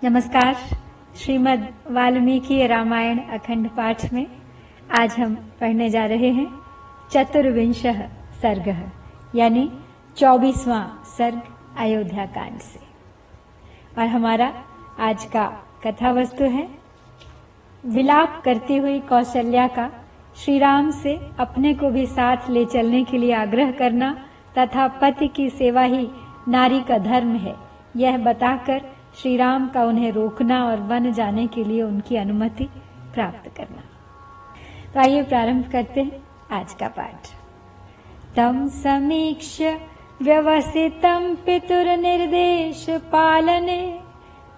नमस्कार। श्रीमद् वाल्मीकि रामायण अखंड पाठ में आज हम पढ़ने जा रहे हैं चतुर्विंशः सर्गः यानी 24वां सर्ग अयोध्या कांड से। और हमारा आज का कथा वस्तु है विलाप करती हुई कौशल्या का श्री राम से अपने को भी साथ ले चलने के लिए आग्रह करना तथा पति की सेवा ही नारी का धर्म है, यह बताकर श्री राम का उन्हें रोकना और वन जाने के लिए उनकी अनुमति प्राप्त करना। तो आइए प्रारंभ करते हैं आज का पाठ। तम समीक्ष्य व्यवसितं पितुर्निर्देश पालने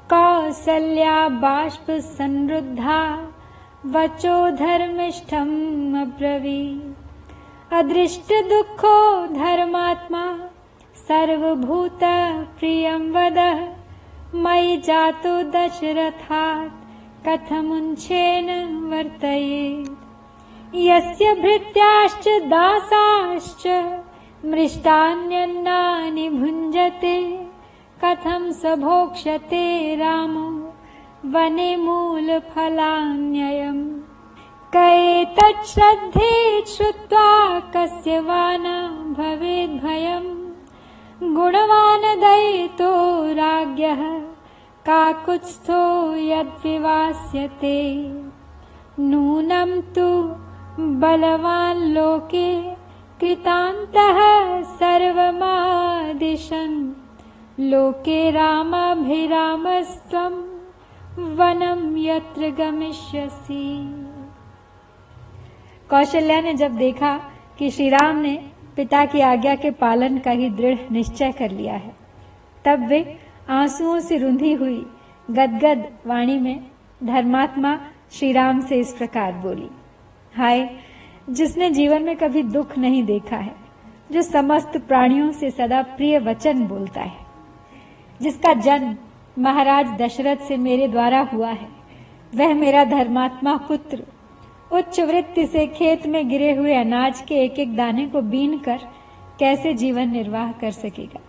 कौसल्या बाष्प संरुद्धा वचो धर्मिष्ठम् अब्रवीत्। अदृष्ट दुःखो धर्मात्मा सर्वभूत प्रियं वदः मयि जातो दशरथात् कथमुञ्चेन वर्तयेत्। यस्य भृत्याश्च दासाश्च मृष्टान्यन्नानि भुञ्जते कथं स भोक्ष्यते रामो वने मूलफलान्ययम्। क एतत् श्रद्धेत् श्रुत्वा कस्य वा न भवेद्भयम्। गुणवान् दयितो राज्ञः काकुत्स्थो यद्विवास्यते। नूनं तु बलवान् लोके कृतान्तः सर्वमादिशन्। लोके रामाभिरामस्त्वं वनं यत्र गमिष्यसि। कौशल्या ने जब देखा कि श्री राम ने पिता की आज्ञा के पालन का ही दृढ़ निश्चय कर लिया है, तब वे आंसुओं से रुंधी हुई गदगद वाणी में धर्मात्मा श्री राम से इस प्रकार बोली। हाय, जिसने जीवन में कभी दुख नहीं देखा है, जो समस्त प्राणियों से सदा प्रिय वचन बोलता है, जिसका जन्म महाराज दशरथ से मेरे द्वारा हुआ है, वह मेरा धर्मात्मा पुत्र उच्च वृत्ति से खेत में गिरे हुए अनाज के एक एक दाने को बीन कर कैसे जीवन निर्वाह कर सकेगा।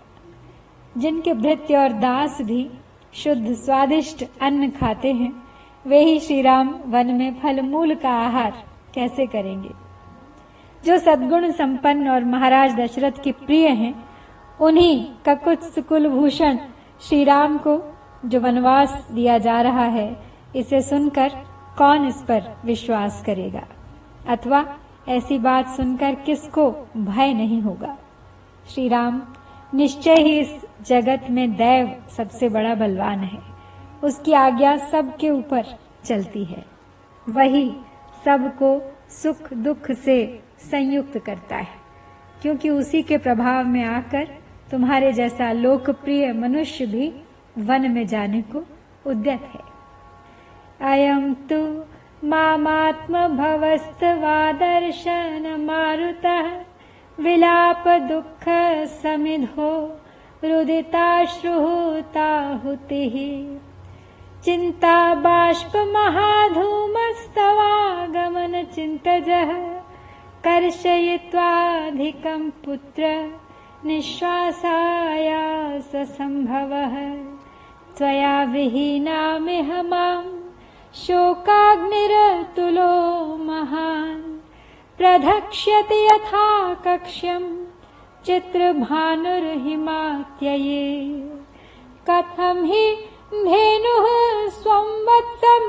जिनके भृत्य और दास भी शुद्ध स्वादिष्ट अन्न खाते हैं, वे ही श्री राम वन में फल मूल का आहार कैसे करेंगे। जो सद्गुण संपन्न और महाराज दशरथ के प्रिय हैं, उन्हीं ककुत्स कुलभूषण श्री राम को जो वनवास दिया जा रहा है, इसे सुनकर कौन इस पर विश्वास करेगा, अथवा ऐसी बात सुनकर किसको भय नहीं होगा। श्री राम निश्चय ही इस जगत में दैव सबसे बड़ा बलवान है। उसकी आज्ञा सबके ऊपर चलती है, वही सबको सुख दुख से संयुक्त करता है, क्योंकि उसी के प्रभाव में आकर तुम्हारे जैसा लोकप्रिय मनुष्य भी वन में जाने को उद्यत है। अयं तु मामात्मभवस्तवादर्शन मारुतः विलाप दुःख समिधो रुदिताश्रुताहुतिः। चिन्ता बाष्प महाधूमस्तवागमन चिन्तजः कर्षयित्वाधिकं पुत्र निःश्वासायास संभवः। त्वया विहीनामिह मां शोकाग्निरतुलो महान् प्रधक्ष्यति यथा कक्ष्यं चित्रभानुर्हिमात्यये। कथं हि धेनुः स्वं वत्सं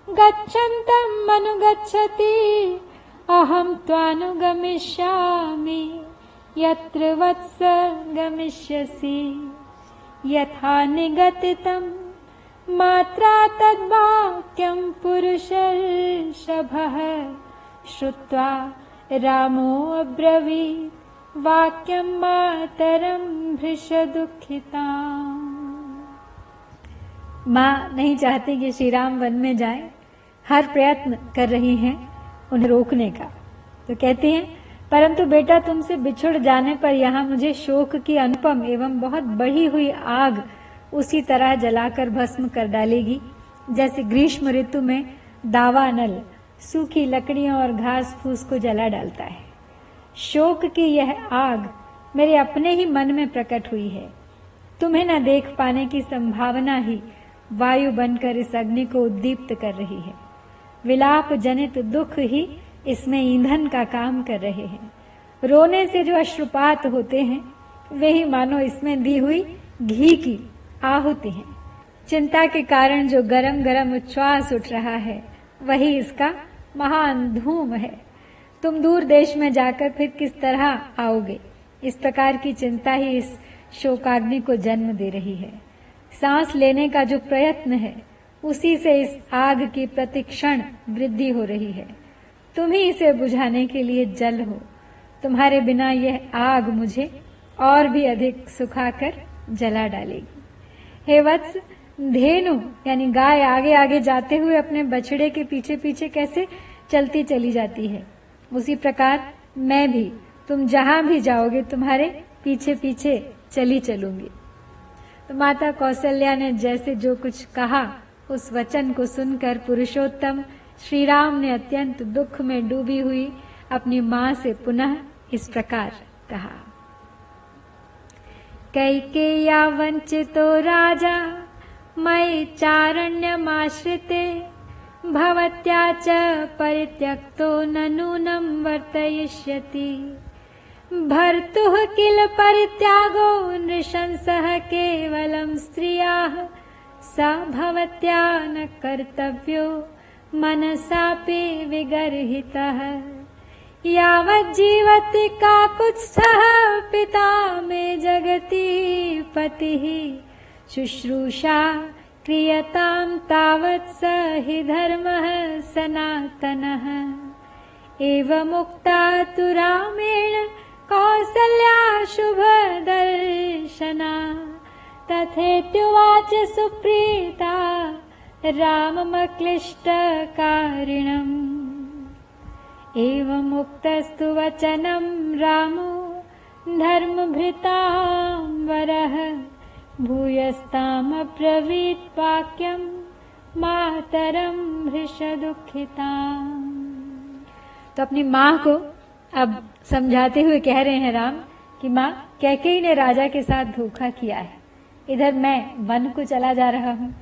गच्छन्तम् अनुगच्छति अहं त्वानुगमिष्यामि यत्र वत्स गमिष्यसि। यथा निगतितं मात्रा तद्वाक्यं पुरुषर्षभः श्रुत्वा रामो अब्रवीत् वाक्यं मातरं भृशदुःखिता। माँ नहीं चाहती कि श्री राम वन में जाएं, हर प्रयत्न कर रही हैं उन्हें रोकने का। तो कहती हैं, परंतु बेटा तुमसे बिछुड़ जाने पर यहाँ मुझे शोक की अनुपम एवं बहुत बढ़ी हुई आग उसी तरह जलाकर भस्म कर डालेगी, जैसे ग्रीष्म ऋतु में दावा नल सूखी लकड़ियों और घास फूस को जला डालता है। शोक की यह आग मेरे अपने ही मन में प्रकट हुई है। तुम्हें न देख पाने की संभावना ही वायु बनकर इस अग्नि को उद्दीप्त कर रही है। विलाप जनित दुख ही इसमें ईंधन का काम कर रहे हैं। रोने से जो अश्रुपात होते हैं वे ही मानो इसमें दी हुई घी की आहुति हैं। चिंता के कारण जो गरम गरम उच्छ्वास उठ रहा है वही इसका महान धूम है। तुम दूर देश में जाकर फिर किस तरह आओगे? इस प्रकार की चिंता ही इस शोकाग्नि को जन्म दे रही है। सांस लेने का जो प्रयत्न है उसी से इस आग की प्रतिक्षण वृद्धि हो रही है। तुम ही इसे बुझाने के लिए जल हो। तुम्हारे बिना यह आग मुझे और भी अधिक सुखाकर जला डालेगी। हे वत्स, धेनु यानी गाय आगे आगे जाते हुए अपने बछड़े के पीछे पीछे कैसे चलती चली जाती है, उसी प्रकार मैं भी तुम जहां भी जाओगे तुम्हारे पीछे पीछे चली चलूंगी। तो माता कौशल्या ने जैसे जो कुछ कहा उस वचन को सुनकर पुरुषोत्तम श्री राम ने अत्यंत दुख में डूबी हुई अपनी मां से पुनः इस प्रकार कहा। कैकेय्या वंचितो राजा मयि चारण्यमाश्रिते भवत्या च परित्यक्तो न नूनं वर्तयिष्यति। भर्तुः किल परित्यागो नृशंसः केवलं स्त्रियाः सा भवत्या न कर्तव्यो मनसापि विगर्हितः। यावज्जीवति काकुत्स्थः पिता मे जगति पतिः शुश्रूषा क्रियतां तावत् स हि धर्मः सनातनः। एवमुक्ता तु रामेण कौसल्या शुभदर्शना तथेत्युवाच सुप्रीता राममक्लिष्टकारिणम्। एवमुक्तस्तु वचनं रामो धर्मभृतां वरः भूयस्तामब्रवीत् वाक्यं मातरं हृषदुःखिताम्। तो अपनी माँ को अब समझाते हुए कह रहे हैं राम कि माँ, कैकेयी ने राजा के साथ धोखा किया है। इधर मैं वन को चला जा रहा हूँ।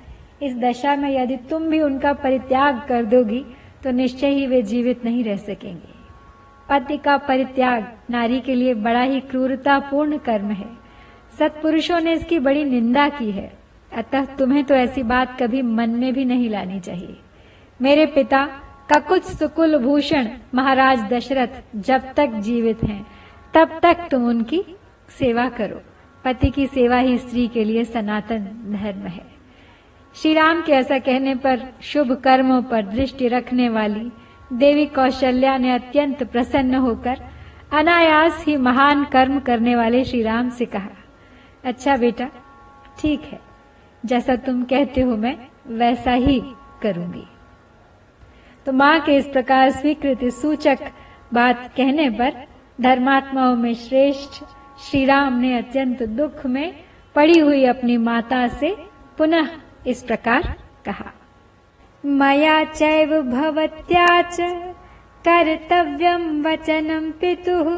इस दशा में यदि तुम भी उनका परित्याग कर दोगी तो निश्चय ही वे जीवित नहीं रह सकेंगे। पति का परित्याग नारी के लिए बड़ा ही क्रूरतापूर्ण कर्म है। सत्पुरुषों ने इसकी बड़ी निंदा की है। अतः तुम्हें तो ऐसी बात कभी मन में भी नहीं लानी चाहिए। मेरे पिता ककुत्स सुकुल भूषण महाराज दशरथ जब तक जीवित हैं तब तक तुम उनकी सेवा करो। पति की सेवा ही स्त्री के लिए सनातन धर्म है। श्री राम के ऐसा कहने पर शुभ कर्मों पर दृष्टि रखने वाली देवी कौशल्या ने अत्यंत प्रसन्न होकर अनायास ही महान कर्म करने वाले श्री राम से कहा, अच्छा बेटा, ठीक है, जैसा तुम कहते हो मैं वैसा ही करूंगी। तो मां के इस प्रकार स्वीकृति सूचक बात कहने पर धर्मात्माओं में श्रेष्ठ श्री राम ने अत्यंत दुख में पड़ी हुई अपनी माता से पुनः इस प्रकार कहा, मया चैव भवत्या च कर्तव्यं वचनं पितुः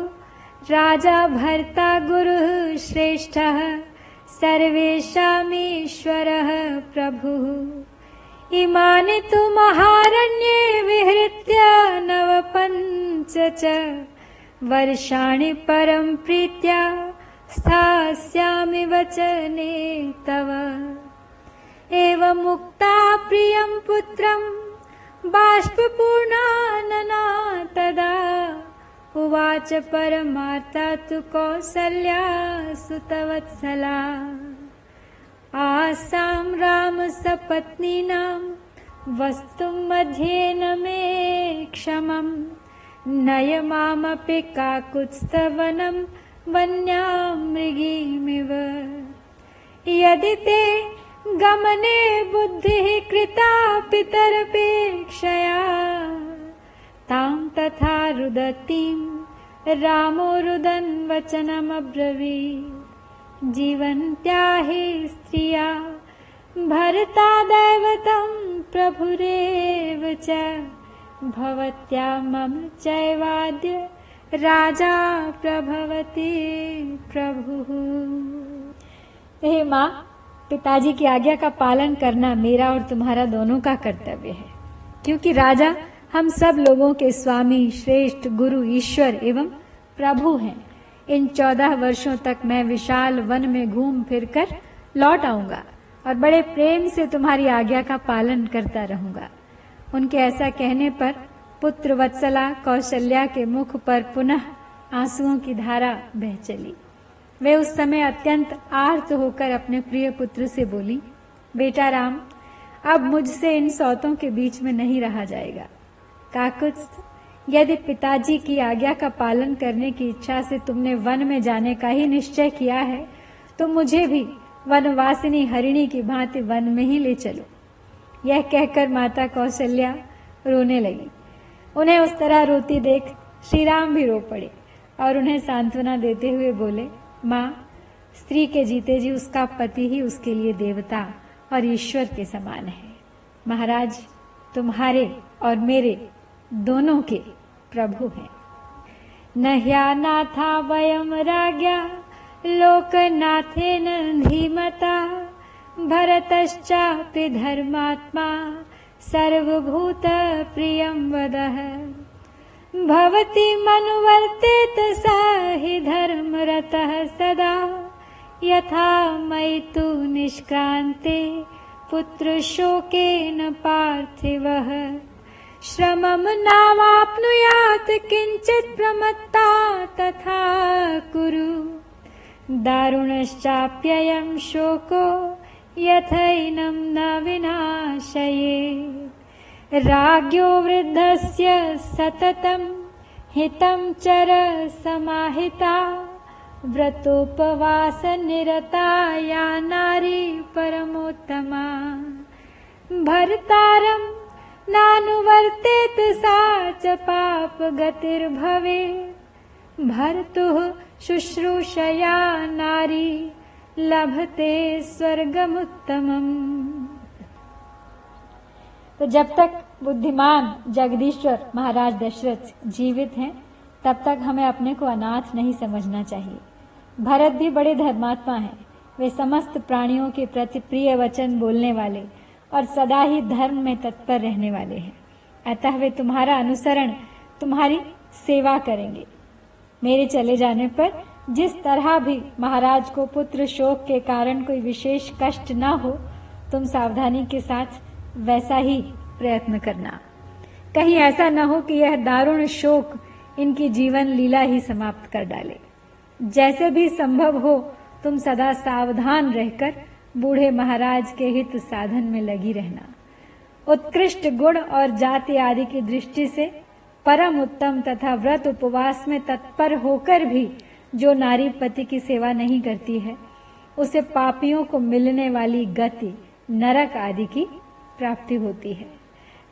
राजा भर्ता गुरुः श्रेष्ठः सर्वेषामीश्वरः प्रभुः। इमानि तु महारण्ये विहृत्य नवपञ्च च वर्षाणि परं प्रीत्या स्थास्यामि वचने तव। एवमुक्ता प्रियं पुत्रं बाष्पपूर्णानना तदा उवाच परमार्था तु कौसल्या सुतवत्सला। आसां राम सपत्नीनां वस्तुं मध्ये न मे क्षमं नयमामपि काकुत्स्थवनं वन्यां मृगीमिव। यदि ते गमने बुद्धिः कृता पितरपेक्षया तां तथा रुदतीं रामो रुदन् वचनमब्रवीत्। जीवन्त्या हि स्त्रिया भर्ता दैवतं प्रभुरेव च भवत्या मम चैवाद्य राजा प्रभवति प्रभुः। हे माँ, पिताजी की आज्ञा का पालन करना मेरा और तुम्हारा दोनों का कर्तव्य है, क्योंकि राजा हम सब लोगों के स्वामी, श्रेष्ठ गुरु, ईश्वर एवं प्रभु हैं। इन 14 वर्षों तक मैं विशाल वन में घूम फिर कर लौट आऊंगा और बड़े प्रेम से तुम्हारी आज्ञा का पालन करता रहूंगा। उनके ऐसा कहने पर पुत्र वत्सला कौशल्या के मुख पर पुनः आंसुओं की धारा बह चली। वे उस समय अत्यंत आर्त होकर अपने प्रिय पुत्र से बोली, बेटा राम, अब मुझसे इन सौतों के बीच में नहीं रहा जाएगा। काकुत्स्थ, यदि पिताजी की आज्ञा का पालन करने की इच्छा से तुमने वन में जाने का ही निश्चय किया है, तो मुझे भी वनवासिनी हरिणी की भांति वन में ही ले चलो। यह कहकर माता कौशल्या रोने लगी। उन्हें उस तरह रोती देख श्री राम भी रो पड़े और उन्हें सांत्वना देते हुए बोले, माँ, स्त्री के जीते जी उसका पति ही उसके लिए देवता और ईश्वर के समान है। महाराज तुम्हारे और मेरे दोनों के प्रभु हैं। न ह्यानाथा वयम राज्ञा लोकनाथेन धीमता भरतश्चापि धर्मात्मा सर्वभूत प्रियं वदः भवति मनुवर्तेत स हि धर्मरतः सदा यथा मयि तु निष्क्रान्ते पुत्रशोकेन पार्थिवः श्रमं नावाप्नुयात् किञ्चित् प्रमत्ता तथा कुरु दारुणश्चाप्ययं शोको यथैनं न विनाशये राज्ञो वृद्धस्य सततं हितं चर समाहिता व्रतोपवासनिरता या नारी परमोत्तमा भर्तारं नानुवर्तेत सा च पापगतिर्भवेत् भर्तुः शुश्रूषया नारी लभते स्वर्गमुत्तमम्। तो जब तक बुद्धिमान जगदीश्वर महाराज दशरथ जीवित हैं, तब तक हमें अपने को अनाथ नहीं समझना चाहिए। भरत भी बड़े धर्मात्मा हैं। वे समस्त प्राणियों के प्रति प्रिय वचन बोलने वाले और सदा ही धर्म में तत्पर रहने वाले हैं। अतः वे तुम्हारा अनुसरण, तुम्हारी सेवा करेंगे। मेरे चले जाने पर जिस तरह भी महाराज को पुत्र शोक के कारण कोई विशेष कष्ट न हो, तुम सावधानी के साथ वैसा ही प्रयत्न करना। कहीं ऐसा न हो कि यह दारुण शोक इनकी जीवन लीला ही समाप्त कर डाले। जैसे भी संभव हो तुम सदा सावधान रहकर बूढ़े महाराज के हित साधन में लगी रहना। उत्कृष्ट गुण और जाति आदि की दृष्टि से परम उत्तम तथा व्रत उपवास में तत्पर होकर भी जो नारी पति की सेवा नहीं करती है, उसे पापियों को मिलने वाली गति नरक आदि की प्राप्ति होती है।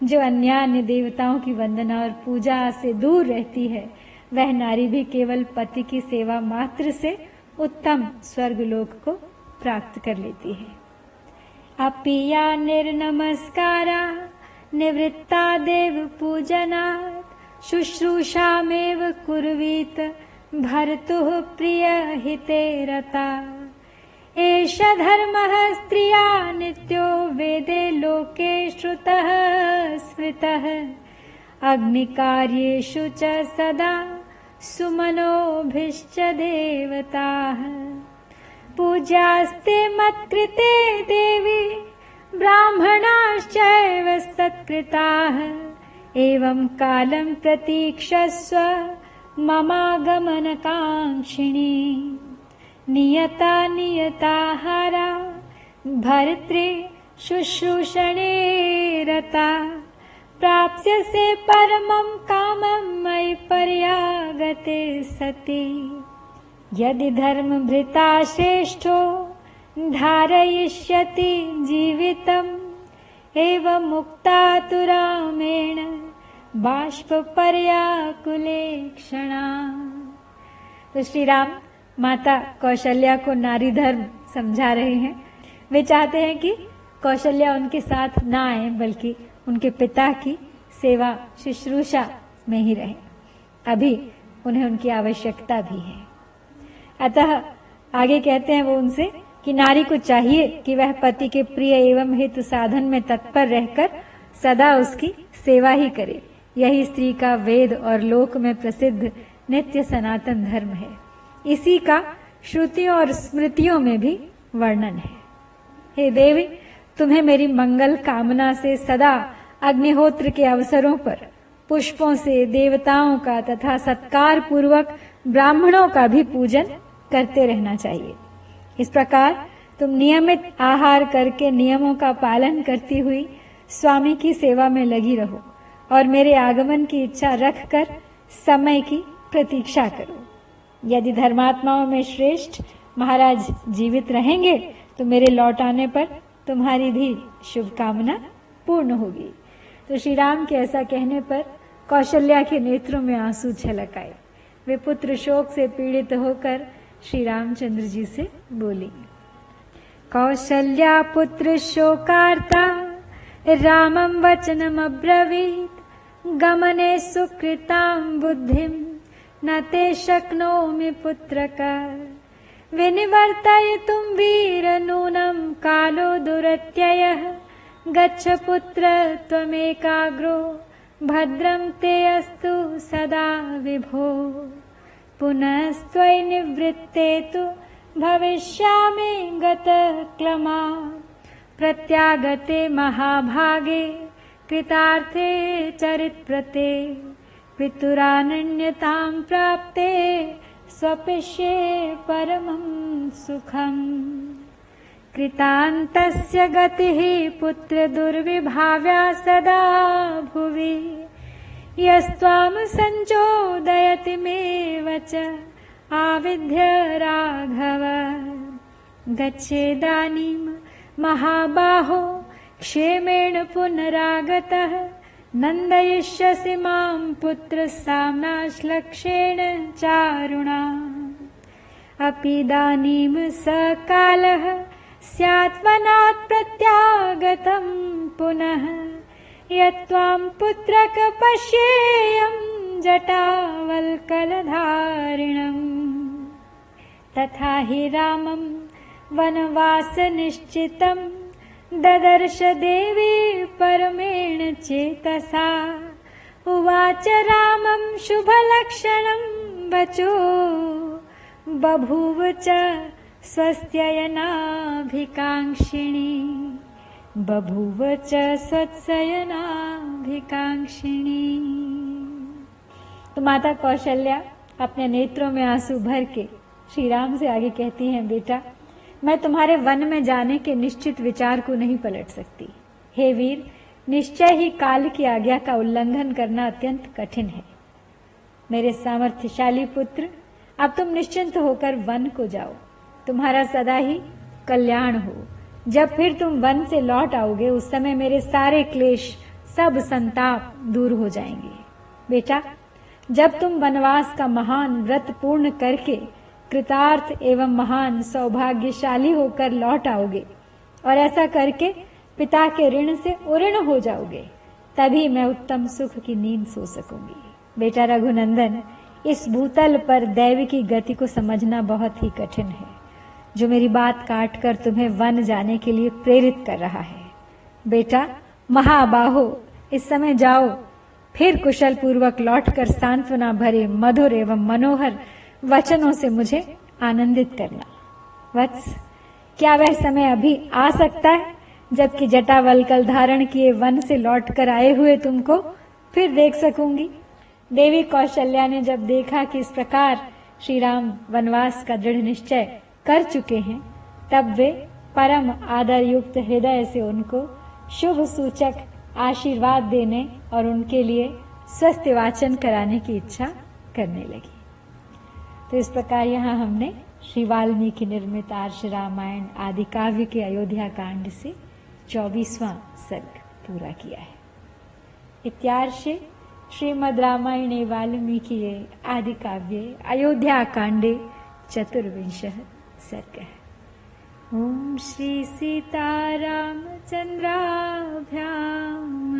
जो अन्यान्य देवताओं की वंदना और पूजा से दूर रहती है, वह नारी भी केवल पति की सेवा मात्र से उत्तम स्वर्गलोक को प्राप्त कर लेती है। अपिया निर्नमस्कारा निवृत्ता देव पूजनात् शुश्रूषामेव कुर्वीत भर्तुः प्रिय हिते रता एष धर्मः स्त्रिया नित्यो वेदे लोके श्रुतः स्मृतः अग्निकार्येषु च सदा सुमनोभिश्च देवताः पूज्यास्ते मत्कृते देवी ब्राह्मणाश्चैव सत्कृताः एवं कालं प्रतीक्षस्व ममागमनकाङ्क्षिणी नियता नियताहारा भर्तृ शुश्रूषणे रता प्राप्स्यसे परमं कामं मयि पर्यागते सति यदि धर्मभृता श्रेष्ठो धारयिष्यति जीवितम् एवं मुक्तातुरामेण बाष्पपर्याकुले क्षणा। तो श्री राम माता कौशल्या को नारी धर्म समझा रहे हैं। वे चाहते हैं कि कौशल्या उनके साथ ना आए, बल्कि उनके पिता की सेवा शुश्रूषा में ही रहे। अभी उन्हें उनकी आवश्यकता भी है। अतः आगे कहते हैं वो उनसे कि नारी को चाहिए कि वह पति के प्रिय एवं हित साधन में तत्पर रहकर सदा उसकी सेवा ही करे। यही स्त्री का वेद और लोक में प्रसिद्ध नित्य सनातन धर्म है। इसी का श्रुतियों और स्मृतियों में भी वर्णन है। हे देवी, तुम्हें मेरी मंगल कामना से सदा अग्निहोत्र के अवसरों पर पुष्पों से देवताओं का तथा सत्कार पूर्वक ब्राह्मणों का भी पूजन करते रहना चाहिए। इस प्रकार तुम नियमित आहार करके नियमों का पालन करती हुई स्वामी की सेवा में लगी रहो और मेरे आगमन की इच्छा रखकर समय की प्रतीक्षा करो। यदि धर्मात्माओं में श्रेष्ठ महाराज जीवित रहेंगे तो मेरे लौट आने पर तुम्हारी भी शुभकामना पूर्ण होगी। तो श्री राम के ऐसा कहने पर कौशल्या के नेत्रों में आंसू छलक आए। वे पुत्र शोक से पीड़ित होकर श्री रामचंद्र जी से बोली। कौशल्या पुत्र शोकार्ता रामं वचनम अब्रवीत, गमने सुकृतां बुद्धिं न ते शक्नोमि पुत्रक, विनिवर्तयितुं वीर नूनं कालो दुरत्ययः, गच्छ पुत्र त्वमेकाग्रो भद्रं ते अस्तु सदा विभो, पुनस्त्वयि निवृत्ते तु भविष्यामि गतक्लमा, प्रत्यागते महाभागे कृतार्थे चरितव्रते, पितुरानन्यतां प्राप्ते स्वपिष्ये परमं सुखम्। कृतान्तस्य गतिः पुत्र दुर्विभाव्या सदा भुवि, यस्त्वां संचोदयति मेव च आविध्य राघव, गच्छेदानीं महाबाहो क्षेमेण पुनरागतः, नन्दयिष्यसि मां पुत्र साम्नाश्लक्षेण चारुणा, अपिदानीं सकालः स्यात्वनात् प्रत्यागतं पुनः, यत्त्वां पुत्रक पश्येयं जटावल्कलधारिणम्। तथा हि रामं वनवास निश्चितं ददर्श देवी परमेण चेतसा, उवाच रामं शुभलक्षणं वचो, बभूव च स्वस्त्ययनाभिकाङ्क्षिणी, बभूव च स्वत्सयनाभिकाङ्क्षिणी। तो माता कौशल्या अपने नेत्रों में आंसू भर के श्री राम से आगे कहती हैं, बेटा मैं तुम्हारे वन में जाने के निश्चित विचार को नहीं पलट सकती। हे वीर, निश्चय ही काल की आज्ञा का उल्लंघन करना अत्यंत कठिन है। मेरे सामर्थ्यशाली पुत्र, अब तुम निश्चिंत होकर वन को जाओ, तुम्हारा सदा ही कल्याण हो। जब फिर तुम वन से लौट आओगे उस समय मेरे सारे क्लेश, सब संताप दूर हो जाएंगे। बेटा, जब तुम वनवास का महान व्रत पूर्ण करके कृतार्थ एवं महान सौभाग्यशाली होकर लौट आओगे और ऐसा करके पिता के ऋण से उऋण हो जाओगे, तभी मैं उत्तम सुख की नींद सो सकूंगी। बेटा रघुनंदन, इस भूतल पर दैव की गति को समझना बहुत ही कठिन है, जो मेरी बात काट कर तुम्हें वन जाने के लिए प्रेरित कर रहा है। बेटा महाबाहो, इस समय जाओ, फिर कुशल पूर्वक लौटकर सांत्वना भरे मधुर एवं मनोहर वचनों से मुझे आनंदित करना। वत्स, क्या वह समय अभी आ सकता है जबकि जटावल्कल धारण किए वन से लौटकर आए हुए तुमको फिर देख सकूंगी? देवी कौशल्या ने जब देखा कि इस प्रकार श्री राम वनवास का दृढ़ निश्चय कर चुके हैं, तब वे परम आदर युक्त हृदय से उनको शुभ सूचक आशीर्वाद देने और उनके लिए स्वस्थ वाचन कराने की इच्छा करने लगी। तो इस प्रकार यहाँ हमने श्री वाल्मीकि निर्मित आर्ष रामायण आदि काव्य के अयोध्या कांड से 24वां सर्ग पूरा किया है। इत्यार्षे श्रीमद् रामायणे वाल्मीकिये आदि काव्ये अयोध्या कांडे 24वां सर्ग। ओम श्री सीतारामचंद्राभ्याम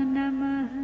नमः।